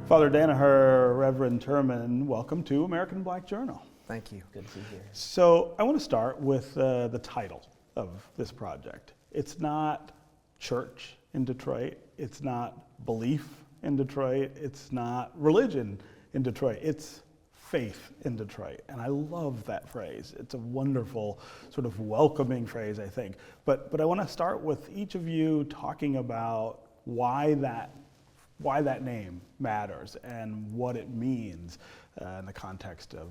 Father Danaher, Reverend Turman, welcome to American Black Journal. Thank you. Good to be here. So I want to start with the title of this project. It's not church in Detroit. It's not belief in Detroit. It's not religion in Detroit. It's faith in Detroit. And I love that phrase. It's a wonderful, sort of welcoming phrase, I think. But I want to start with each of you talking about why that name matters and what it means in the context of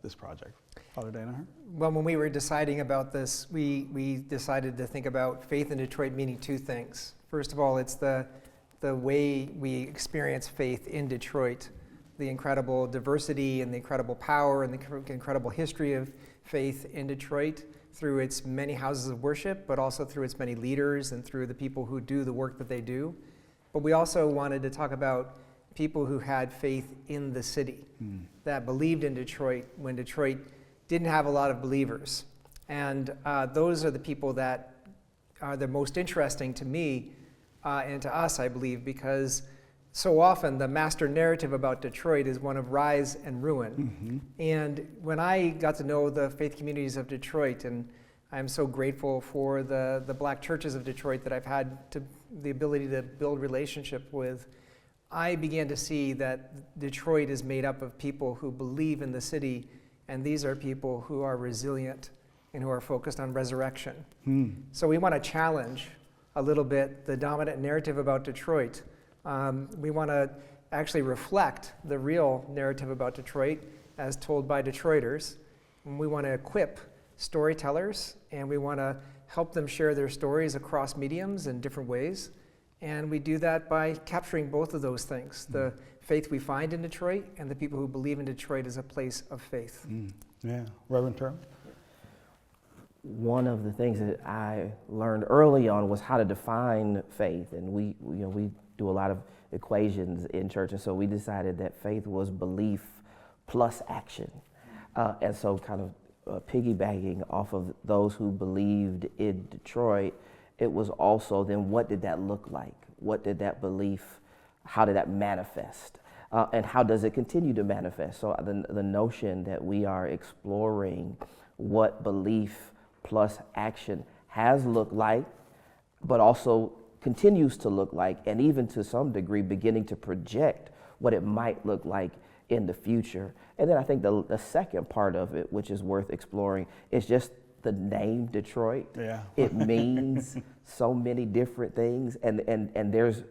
this project. Father Danaher? Well, when we were deciding about this, we decided to think about faith in Detroit meaning two things. First of all, it's the way we experience faith in Detroit, the incredible diversity and the incredible power and the incredible history of faith in Detroit through its many houses of worship, but also through its many leaders and through the people who do the work that they do. But we also wanted to talk about people who had faith in the city, that believed in Detroit when Detroit didn't have a lot of believers. And those are the people that are the most interesting to me and to us, I believe, because so often the master narrative about Detroit is one of rise and ruin. And when I got to know the faith communities of Detroit, and I'm so grateful for the black churches of Detroit that I've had the ability to build relationship with, I began to see that Detroit is made up of people who believe in the city, and these are people who are resilient and who are focused on resurrection. So we want to challenge a little bit the dominant narrative about Detroit. We want to actually reflect the real narrative about Detroit as told by Detroiters. And we want to equip storytellers, and we want to help them share their stories across mediums in different ways. And we do that by capturing both of those things, the faith we find in Detroit and the people who believe in Detroit as a place of faith. Yeah. Reverend Turman? One of the things that I learned early on was how to define faith, and we do a lot of equations in church, and so we decided that faith was belief plus action. And so kind of piggybacking off of those who believed in Detroit, it was also then what did that look like? What did that belief, how did that manifest? And how does it continue to manifest? So the notion that we are exploring what belief plus action has looked like, but also continues to look like, and even to some degree beginning to project what it might look like in the future. And then I think the second part of it, which is worth exploring, is just the name Detroit. Yeah. It means so many different things, and there's,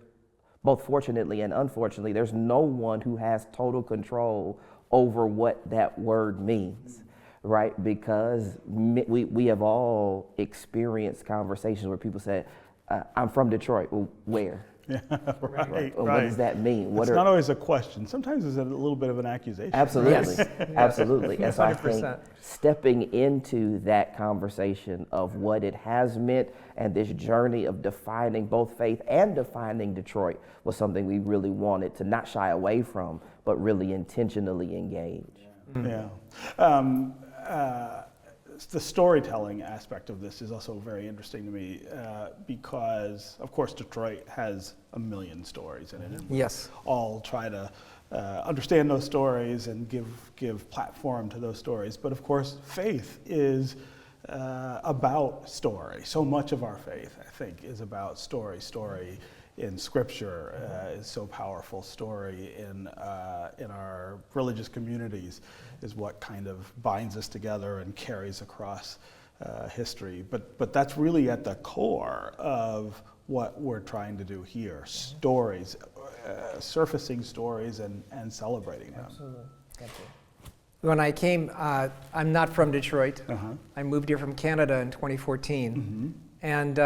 both fortunately and unfortunately, there's no one who has total control over what that word means, right? Because we have all experienced conversations where people say, I'm from Detroit. Well, where? Yeah, right. What does that mean? It's not always a question. Sometimes it's a little bit of an accusation. Absolutely, Yes. absolutely. And so I 100%. think stepping into that conversation of what it has meant and this journey of defining both faith and defining Detroit was something we really wanted to not shy away from, but really intentionally engage. Yeah. The storytelling aspect of this is also very interesting to me because, of course, Detroit has a million stories in it. Yes. All try to understand those stories and give platform to those stories. But of course, faith is about story. So much of our faith, I think, is about story. Story in Scripture is so powerful. Story in our religious communities is what kind of binds us together and carries across history. But that's really at the core of what we're trying to do here. Stories, surfacing stories and celebrating them. Absolutely. When I came, I'm not from Detroit. I moved here from Canada in 2014. And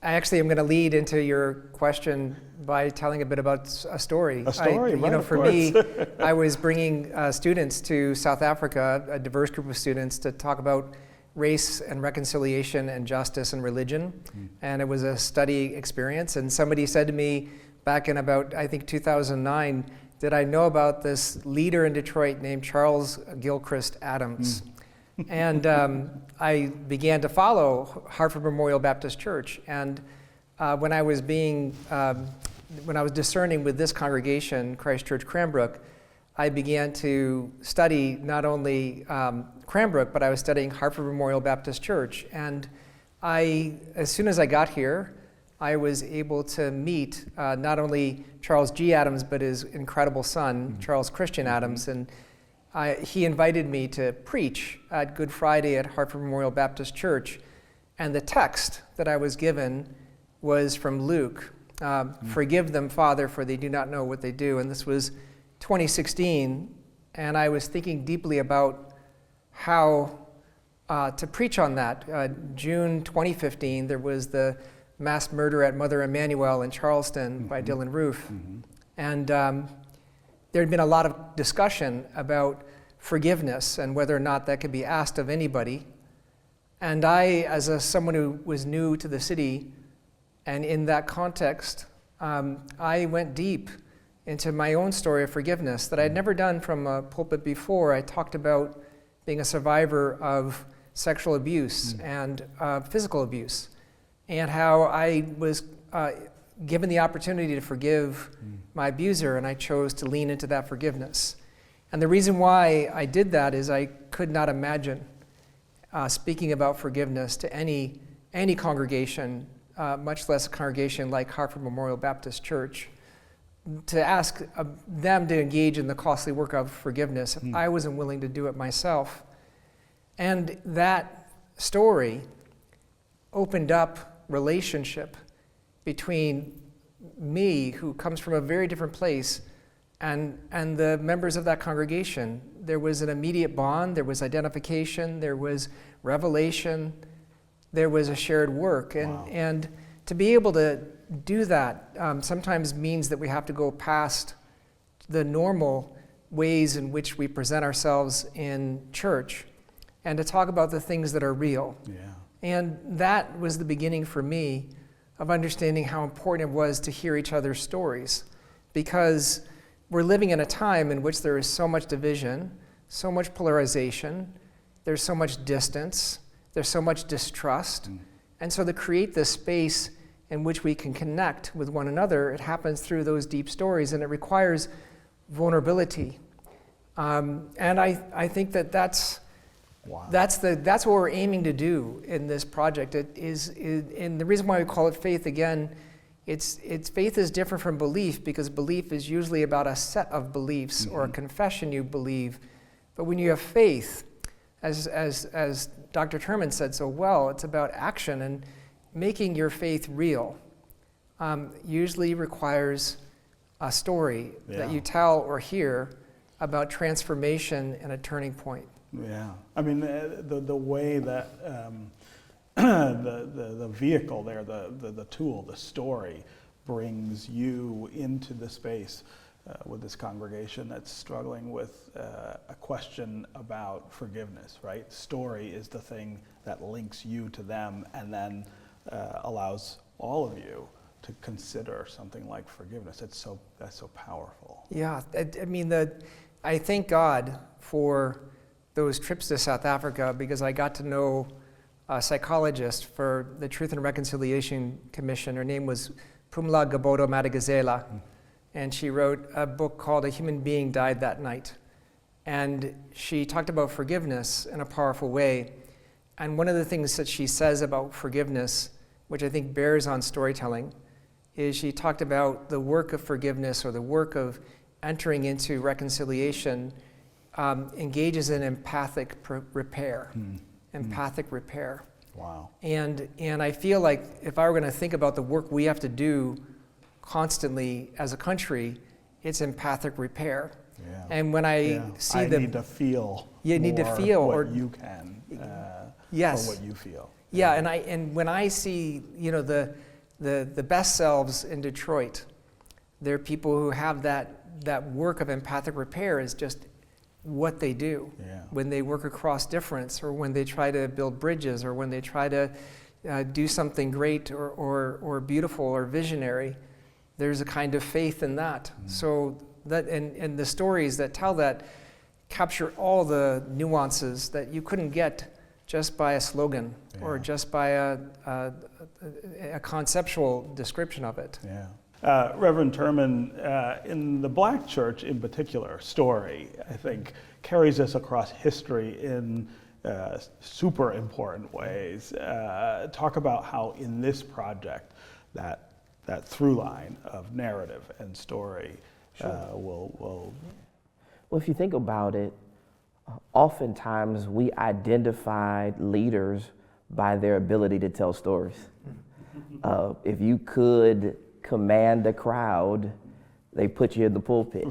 I actually am going to lead into your question by telling a bit about a story. A story, right, for me, I was bringing students to South Africa, a diverse group of students, to talk about race and reconciliation and justice and religion. And it was a study experience. And somebody said to me back in about, I think, 2009, did I know about this leader in Detroit named Charles Gilchrist Adams? And I began to follow Hartford Memorial Baptist Church. And when I was being when I was discerning with this congregation, Christ Church Cranbrook, I began to study not only Cranbrook, but I was studying Hartford Memorial Baptist Church. And as soon as I got here, I was able to meet not only Charles G. Adams, but his incredible son, Charles Christian Adams. And he invited me to preach at Good Friday at Hartford Memorial Baptist Church. And the text that I was given was from Luke. Forgive them, Father, for they do not know what they do. And this was 2016, and I was thinking deeply about how to preach on that. June 2015, there was the mass murder at Mother Emanuel in Charleston by Dylan Roof. And there had been a lot of discussion about forgiveness and whether or not that could be asked of anybody. And I, as someone who was new to the city, and in that context, I went deep into my own story of forgiveness that I'd never done from a pulpit before. I talked about being a survivor of sexual abuse and physical abuse, and how I was given the opportunity to forgive my abuser, and I chose to lean into that forgiveness. And the reason why I did that is I could not imagine speaking about forgiveness to any congregation, much less a congregation like Hartford Memorial Baptist Church, to ask them to engage in the costly work of forgiveness if I wasn't willing to do it myself. And that story opened up relationship between me, who comes from a very different place, and the members of that congregation. There was an immediate bond, there was identification, there was revelation, there was a shared work. And to be able to do that sometimes means that we have to go past the normal ways in which we present ourselves in church and to talk about the things that are real. Yeah. And that was the beginning for me of understanding how important it was to hear each other's stories, because we're living in a time in which there is so much division, so much polarization, there's so much distance, there's so much distrust. And so to create this space in which we can connect with one another, it happens through those deep stories, and it requires vulnerability. And I think that's what we're aiming to do in this project. And the reason why we call it faith, again, it's faith is different from belief, because belief is usually about a set of beliefs or a confession you believe. But when you have faith, as Dr. Turman said so well, it's about action, and making your faith real usually requires a story that you tell or hear about transformation and a turning point. Yeah, I mean, the way that the vehicle there, the tool, the story, brings you into the space with this congregation that's struggling with a question about forgiveness, right? Story is the thing that links you to them, and then allows all of you to consider something like forgiveness. That's so powerful. Yeah, I mean, I thank God for those trips to South Africa, because I got to know a psychologist for the Truth and Reconciliation Commission. Her name was Pumla Gobodo Madikizela, and she wrote a book called A Human Being Died That Night. And she talked about forgiveness in a powerful way. And one of the things that she says about forgiveness, which I think bears on storytelling, is she talked about the work of forgiveness, or the work of entering into reconciliation, engages in empathic repair. Empathic repair. Wow. And I feel like if I were going to think about the work we have to do constantly as a country, it's empathic repair. Yeah. And when I see the... need to feel You need to feel, what or you can, yes. or what you feel. Yeah, and when I see, the best selves in Detroit, they're people who have that work of empathic repair is just what they do. Yeah. When they work across difference, or when they try to build bridges, or when they try to do something great or beautiful or visionary, there's a kind of faith in that. So that and the stories that tell that capture all the nuances that you couldn't get just by a slogan or just by a conceptual description of it. Yeah. Reverend Turman, in the Black church in particular, story, I think, carries us across history in super important ways. Talk about how in this project that through line of narrative and story will. Well, if you think about it, oftentimes we identified leaders by their ability to tell stories. If you could command a crowd, they put you in the pulpit.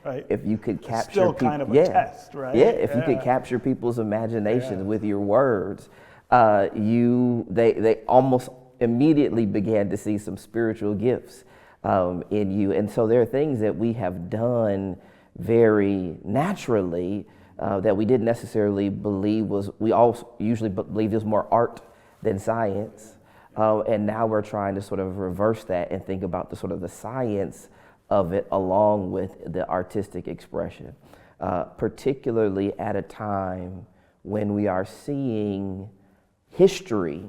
Right. If you could capture still people, kind of a test, right? Yeah, if you could capture people's imaginations with your words, they almost immediately began to see some spiritual gifts in you. And so there are things that we have done very naturally that we didn't necessarily believe we all usually believed it was more art than science. And now we're trying to sort of reverse that and think about the sort of the science of it along with the artistic expression, particularly at a time when we are seeing history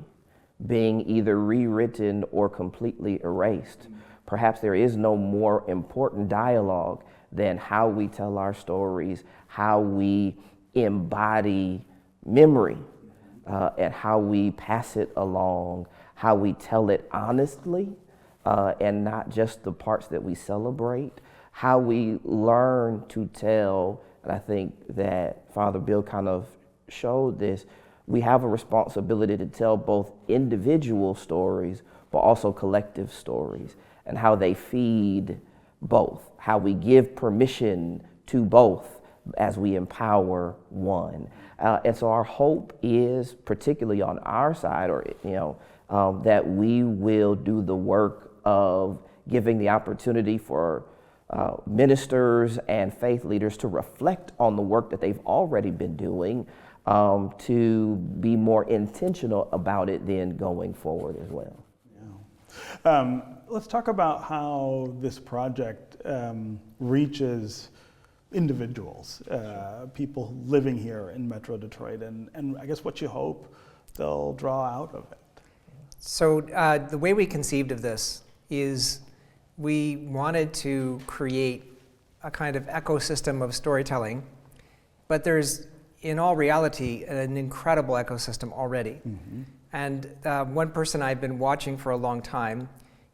being either rewritten or completely erased. Perhaps there is no more important dialogue than how we tell our stories, how we embody memory, and how we pass it along, how we tell it honestly, and not just the parts that we celebrate, how we learn to tell, and I think that Father Bill kind of showed this, we have a responsibility to tell both individual stories, but also collective stories, and how they feed both, how we give permission to both as we empower one. And so our hope is, particularly on our side, that we will do the work of giving the opportunity for ministers and faith leaders to reflect on the work that they've already been doing, to be more intentional about it then going forward as well. Yeah. Let's talk about how this project reaches individuals, people living here in Metro Detroit, and I guess what you hope they'll draw out of it. So the way we conceived of this is we wanted to create a kind of ecosystem of storytelling, but there's, in all reality, an incredible ecosystem already. Mm-hmm. And one person I've been watching for a long time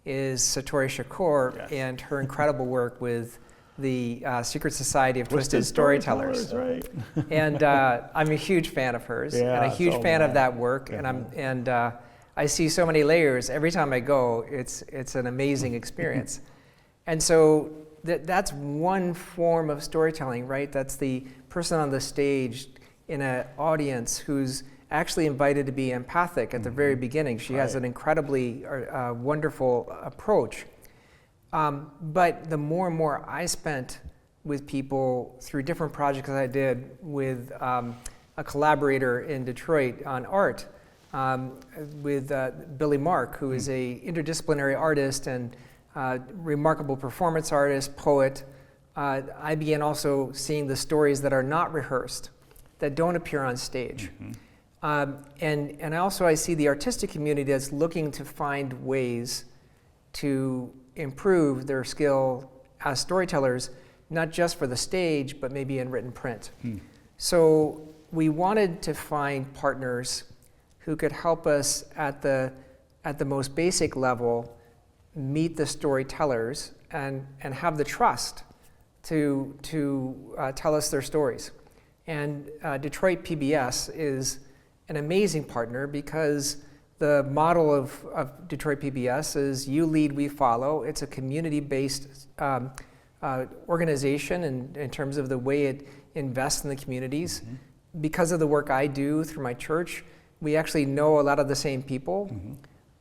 is Satori Shakur, and her incredible work with the Secret Society of Twisted Storytellers. Right. And I'm a huge fan of hers, and a huge fan of that work. And I see so many layers every time I go. It's an amazing experience. And so that's one form of storytelling, right? That's the person on the stage in an audience who's actually invited to be empathic at the very beginning. She has an incredibly wonderful approach. But the more and more I spent with people through different projects I did with a collaborator in Detroit on art, with Billy Mark, who is a interdisciplinary artist and remarkable performance artist, poet, I began also seeing the stories that are not rehearsed, that don't appear on stage. And I see the artistic community that's looking to find ways to improve their skill as storytellers, not just for the stage, but maybe in written print. So we wanted to find partners who could help us at the most basic level meet the storytellers and have the trust to tell us their stories. And Detroit PBS is an amazing partner because the model of Detroit PBS is you lead, we follow. It's a community-based organization in terms of the way it invests in the communities. Because of the work I do through my church, we actually know a lot of the same people.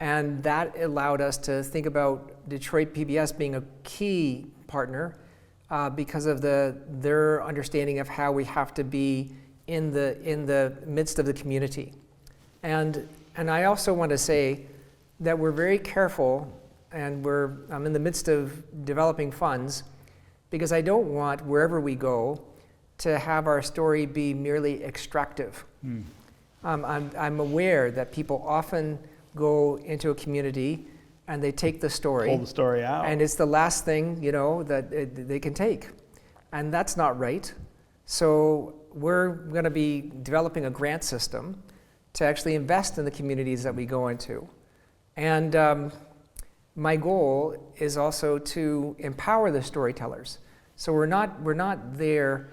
And that allowed us to think about Detroit PBS being a key partner because of their understanding of how we have to be in the midst of the community. And I also want to say that we're very careful, and I'm in the midst of developing funds, because I don't want, wherever we go, to have our story be merely extractive. I'm aware that people often go into a community and they take the story. Pull the story out. And it's the last thing, that they can take. And that's not right. So we're going to be developing a grant system to actually invest in the communities that we go into. And my goal is also to empower the storytellers. So we're not there.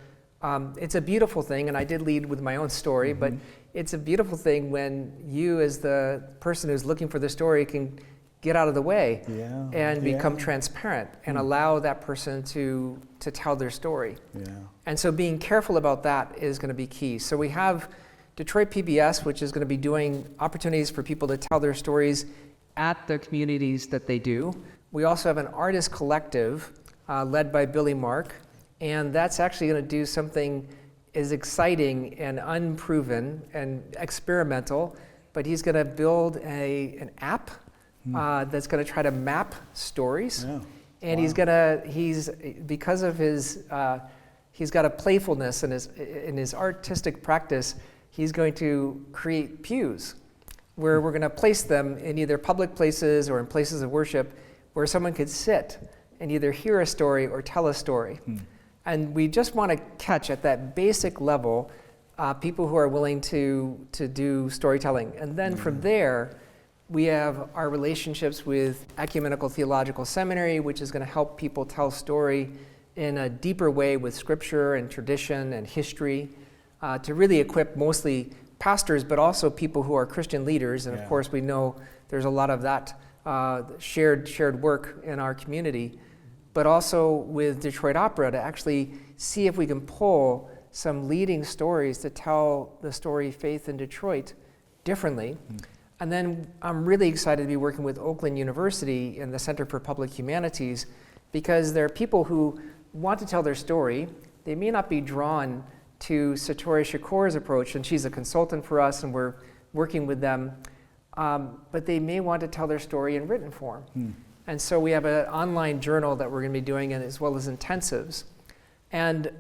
It's a beautiful thing, and I did lead with my own story, but it's a beautiful thing when you, as the person who's looking for the story, can get out of the way and become transparent and allow that person to tell their story. And so being careful about that is going to be key. So we have Detroit PBS, which is going to be doing opportunities for people to tell their stories at the communities that they do. We also have an artist collective led by Billy Mark, and that's actually going to do something as exciting and unproven and experimental, but he's going to build an app that's going to try to map stories. And he's because of his he's got a playfulness in his artistic practice. He's going to create pews where we're going to place them in either public places or in places of worship where someone could sit and either hear a story or tell a story. And we just want to catch at that basic level people who are willing to do storytelling. And then from there, we have our relationships with Ecumenical Theological Seminary, which is going to help people tell story in a deeper way with scripture and tradition and history, to really equip mostly pastors, but also people who are Christian leaders. And of course, we know there's a lot of that shared work in our community, but also with Detroit Opera to actually see if we can pull some leading stories to tell the story Faith in Detroit differently. And then I'm really excited to be working with Oakland University in the Center for Public Humanities, because there are people who want to tell their story. They may not be drawn to Satori Shakur's approach, and she's a consultant for us, and we're working with them, but they may want to tell their story in written form. And so we have an online journal that we're going to be doing, as well as intensives. And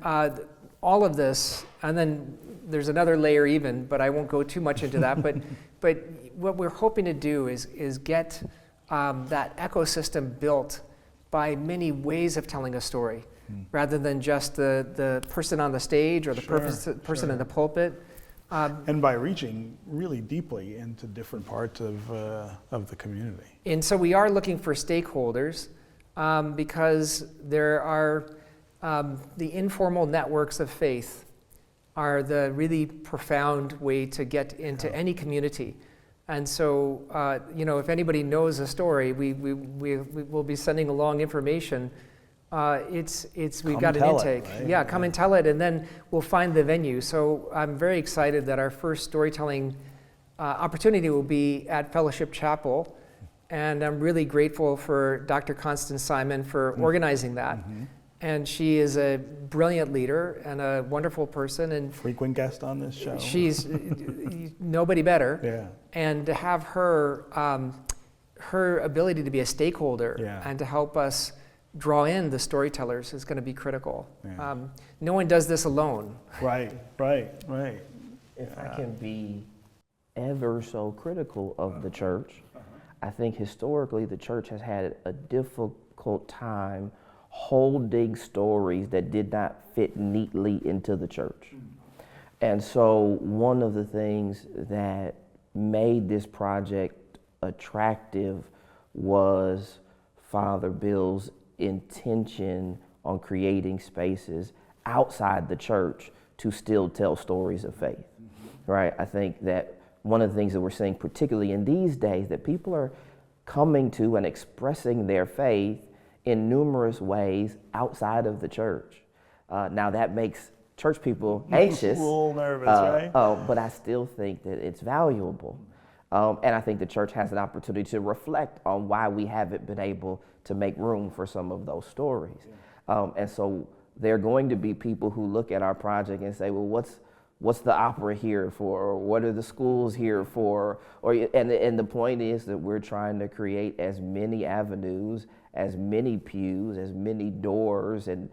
all of this, and then there's another layer even, but I won't go too much into that, but what we're hoping to do is get that ecosystem built by many ways of telling a story, rather than just the person on the stage or the person in the pulpit. And by reaching really deeply into different parts of the community. And so we are looking for stakeholders because there are the informal networks of faith are the really profound way to get into any community. And so, if anybody knows a story, we will be sending along information. We've got an intake. Right? Come and tell it, and then we'll find the venue. So I'm very excited that our first storytelling opportunity will be at Fellowship Chapel, and I'm really grateful for Dr. Constance Simon for organizing that. And she is a brilliant leader and a wonderful person. And frequent guest on this show. She's nobody better. And to have her ability to be a stakeholder and to help us draw in the storytellers is going to be critical. No one does this alone. Right. If I can be ever so critical of the church, I think historically the church has had a difficult time holding stories that did not fit neatly into the church. And so one of the things that made this project attractive was Father Bill's intention on creating spaces outside the church to still tell stories of faith, right? I think that one of the things that we're seeing, particularly in these days, that people are coming to and expressing their faith in numerous ways outside of the church. Now that makes church people anxious. A little nervous, right? But I still think that it's valuable. And I think the church has an opportunity to reflect on why we haven't been able to make room for some of those stories. And so there are going to be people who look at our project and say, well, what's the opera here for? Or what are the schools here for? And the point is that we're trying to create as many avenues, as many pews, as many doors, and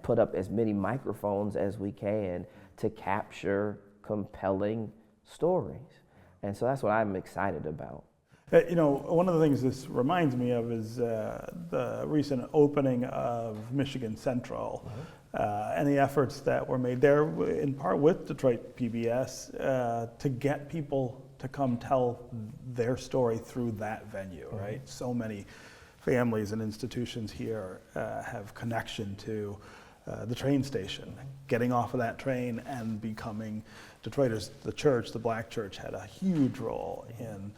put up as many microphones as we can to capture compelling stories. And so that's what I'm excited about. One of the things this reminds me of is the recent opening of Michigan Central and the efforts that were made there, in part with Detroit PBS, to get people to come tell their story through that venue, right? So many families and institutions here have connection to the train station, getting off of that train and becoming Detroiters. The church, the Black church, had a huge role in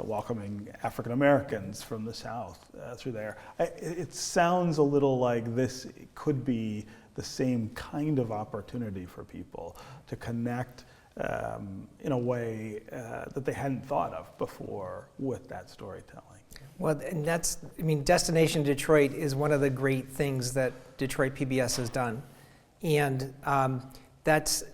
welcoming African Americans from the South through there. It sounds a little like this could be the same kind of opportunity for people to connect in a way that they hadn't thought of before with that storytelling. Well, and Destination Detroit is one of the great things that Detroit PBS has done. And that's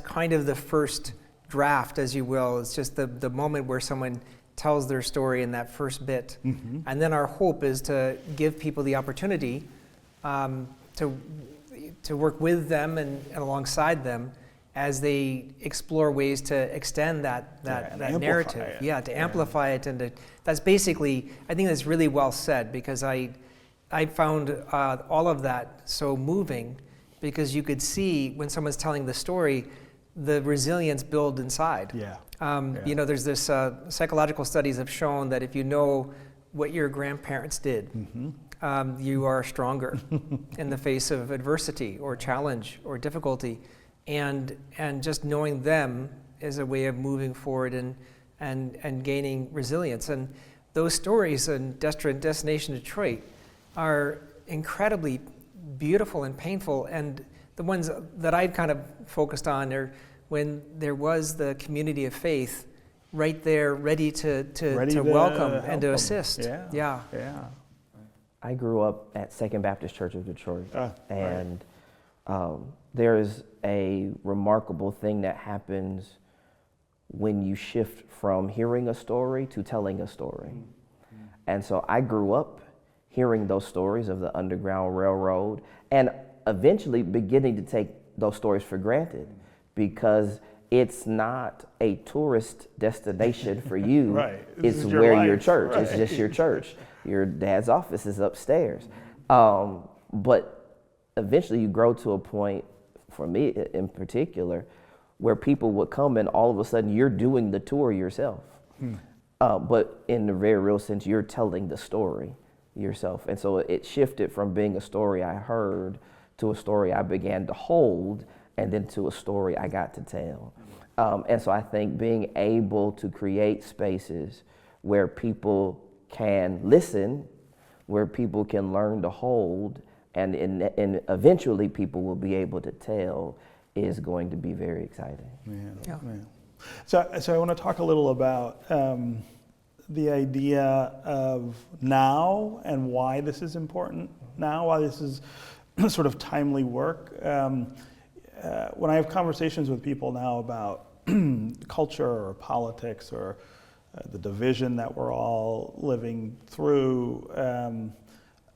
kind of the first draft, as you will. It's just the moment where someone tells their story in that first bit. Mm-hmm. And then our hope is to give people the opportunity to work with them and alongside them as they explore ways to extend that narrative. To amplify it. And that's basically, I think that's really well said, because I found all of that so moving, because you could see when someone's telling the story, the resilience build inside. There's this psychological studies have shown that if you know what your grandparents did, you are stronger in the face of adversity or challenge or difficulty. And just knowing them is a way of moving forward and gaining resilience. And those stories in Destination Detroit are incredibly beautiful and painful. And the ones that I've kind of focused on are when there was the community of faith right there, ready to welcome and to assist. Yeah. I grew up at Second Baptist Church of Detroit, and there is a remarkable thing that happens when you shift from hearing a story to telling a story. And so I grew up hearing those stories of the Underground Railroad and eventually beginning to take those stories for granted, because it's not a tourist destination for you. It's where your church. It's just your church. Your dad's office is upstairs. But eventually you grow to a point, for me in particular, where people would come and all of a sudden you're doing the tour yourself. But in the very real sense, you're telling the story yourself. And so it shifted from being a story I heard to a story I began to hold, and then to a story I got to tell. And so I think being able to create spaces where people can listen, where people can learn to hold, and eventually people will be able to tell, is going to be very exciting. So I want to talk a little about the idea of now and why this is important now, why this is sort of timely work. When I have conversations with people now about culture or politics or the division that we're all living through,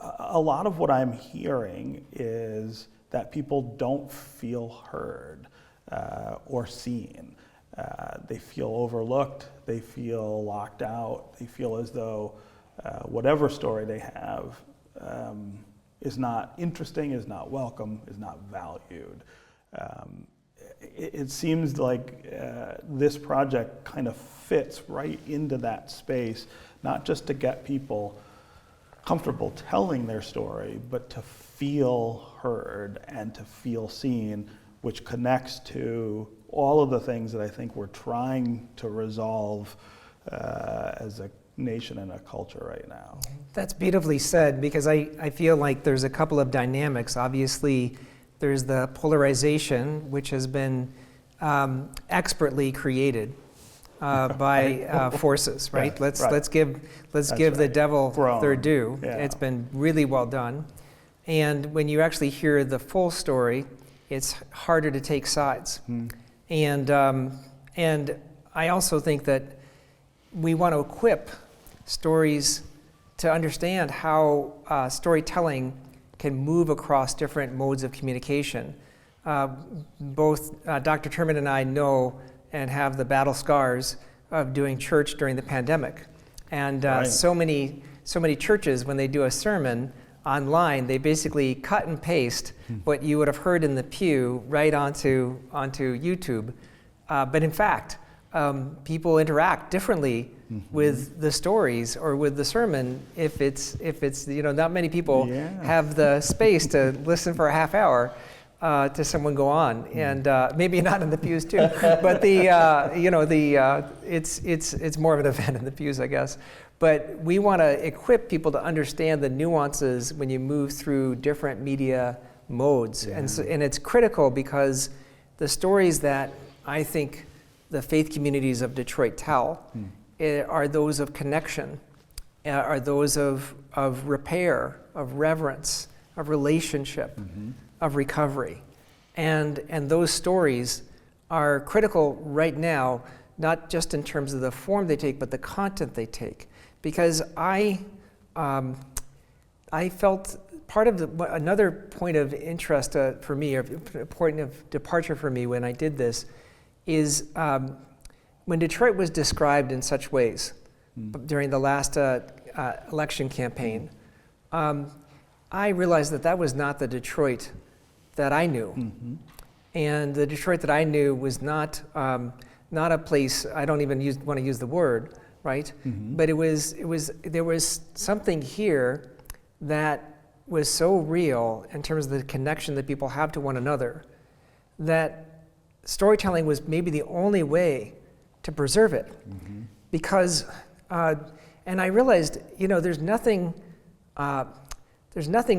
a lot of what I'm hearing is that people don't feel heard or seen. They feel overlooked, they feel locked out, they feel as though whatever story they have is not interesting, is not welcome, is not valued. It seems like this project kind of fits right into that space, not just to get people comfortable telling their story, but to feel heard and to feel seen, which connects to all of the things that I think we're trying to resolve as a nation and a culture right now. That's beautifully said, because I feel like there's a couple of dynamics. Obviously, there's the polarization, which has been expertly created by forces, right? Let's give the devil their due. Yeah. It's been really well done. And when you actually hear the full story, it's harder to take sides. And I also think that we want to equip stories to understand how storytelling can move across different modes of communication. Both Dr. Turman and I know and have the battle scars of doing church during the pandemic. And Right. so many churches, when they do a sermon online, they basically cut and paste what you would have heard in the pew right onto YouTube. But in fact, people interact differently with the stories or with the sermon if it's not many people have the space to listen for a half hour to someone go on, and maybe not in the pews too, but it's more of an event in the pews, I guess. But we want to equip people to understand the nuances when you move through different media modes, and it's critical because the stories that I think the faith communities of Detroit tell are those of connection, are those of repair, of reverence, of relationship, of recovery. And those stories are critical right now, not just in terms of the form they take, but the content they take. Because I felt part of another point of interest for me, or point of departure for me when I did this, is when Detroit was described in such ways during the last election campaign, I realized that was not the Detroit that I knew. And the Detroit that I knew was not a place, I don't even want to use the word, right? But there was something here that was so real in terms of the connection that people have to one another, that storytelling was maybe the only way to preserve it. Because, and I realized, there's nothing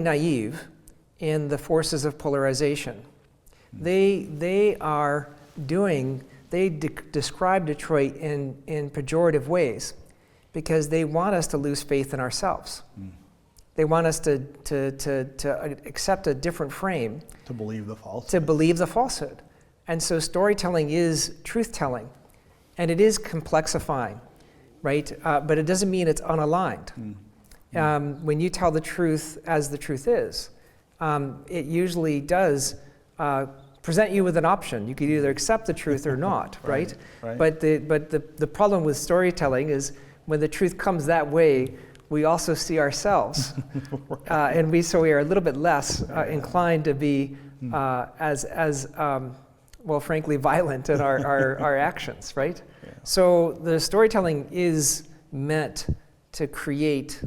naive in the forces of polarization. They describe Detroit in pejorative ways because they want us to lose faith in ourselves. They want us to accept a different frame. To believe the falsehood. To believe the falsehood. And so storytelling is truth-telling, and it is complexifying, right? But it doesn't mean it's unaligned. When you tell the truth as the truth is, it usually does present you with an option. You could either accept the truth or not, right? But the problem with storytelling is when the truth comes that way, we also see ourselves, and we are a little bit less inclined to be frankly, violent in our actions, right? So the storytelling is meant to create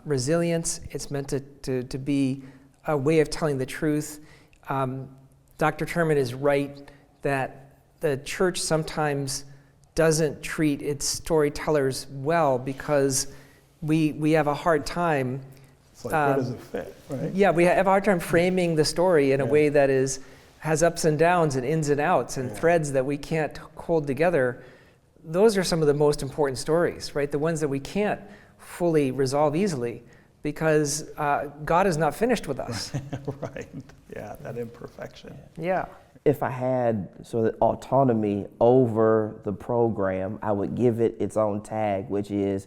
resilience. It's meant to be a way of telling the truth. Dr. Turman is right that the church sometimes doesn't treat its storytellers well because we have a hard time. It's like, where does it fit, right? Yeah, we have a hard time framing the story in a way that has ups and downs and ins and outs and threads that we can't hold together. Those are some of the most important stories, right? The ones that we can't fully resolve easily because God is not finished with us. Right, yeah, that imperfection. Yeah. If I had sort of autonomy over the program, I would give it its own tag, which is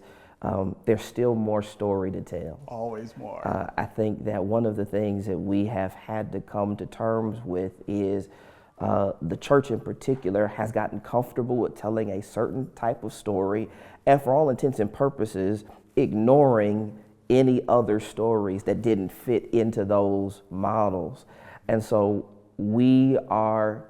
there's still more story to tell. Always more. I think that one of the things that we have had to come to terms with is the church in particular has gotten comfortable with telling a certain type of story, and for all intents and purposes, ignoring any other stories that didn't fit into those models. And so we are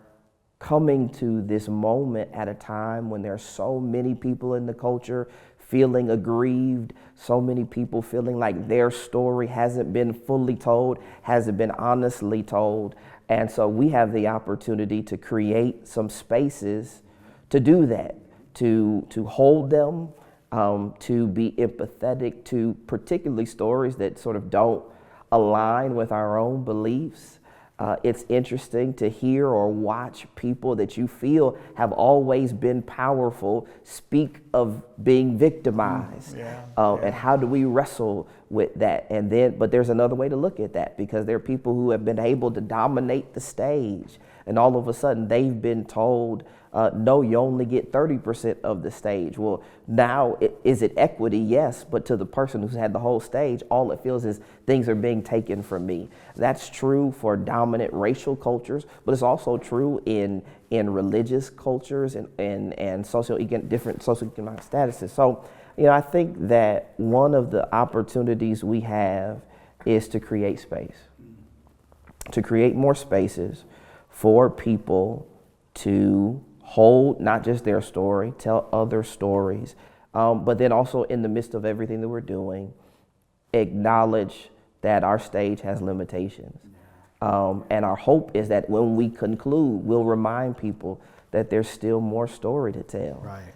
coming to this moment at a time when there are so many people in the culture feeling aggrieved, so many people feeling like their story hasn't been fully told, hasn't been honestly told. And so we have the opportunity to create some spaces to do that, to hold them, to be empathetic to particularly stories that sort of don't align with our own beliefs. It's interesting to hear or watch people that you feel have always been powerful speak of being victimized. And how do we wrestle with that? But there's another way to look at that, because there are people who have been able to dominate the stage, and all of a sudden they've been told no, you only get 30% of the stage. Well, now, is it equity? Yes, but to the person who's had the whole stage, all it feels is things are being taken from me. That's true for dominant racial cultures, but it's also true in religious cultures and different socioeconomic statuses. So, I think that one of the opportunities we have is to create space, to create more spaces for people to hold not just their story, tell other stories, but then also in the midst of everything that we're doing, acknowledge that our stage has limitations. And our hope is that when we conclude, we'll remind people that there's still more story to tell. Right.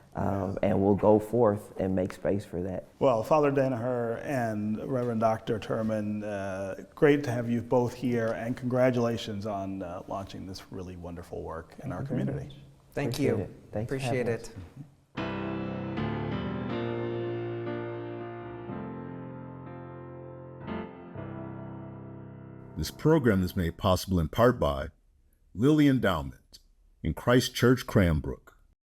And we'll go forth and make space for that. Well, Father Danaher and Reverend Dr. Turman, great to have you both here, and congratulations on launching this really wonderful work in our community. Thank Appreciate you. it. Thanks for Appreciate having it. us. This program is made possible in part by Lilly Endowment in Christ Church Cranbrook,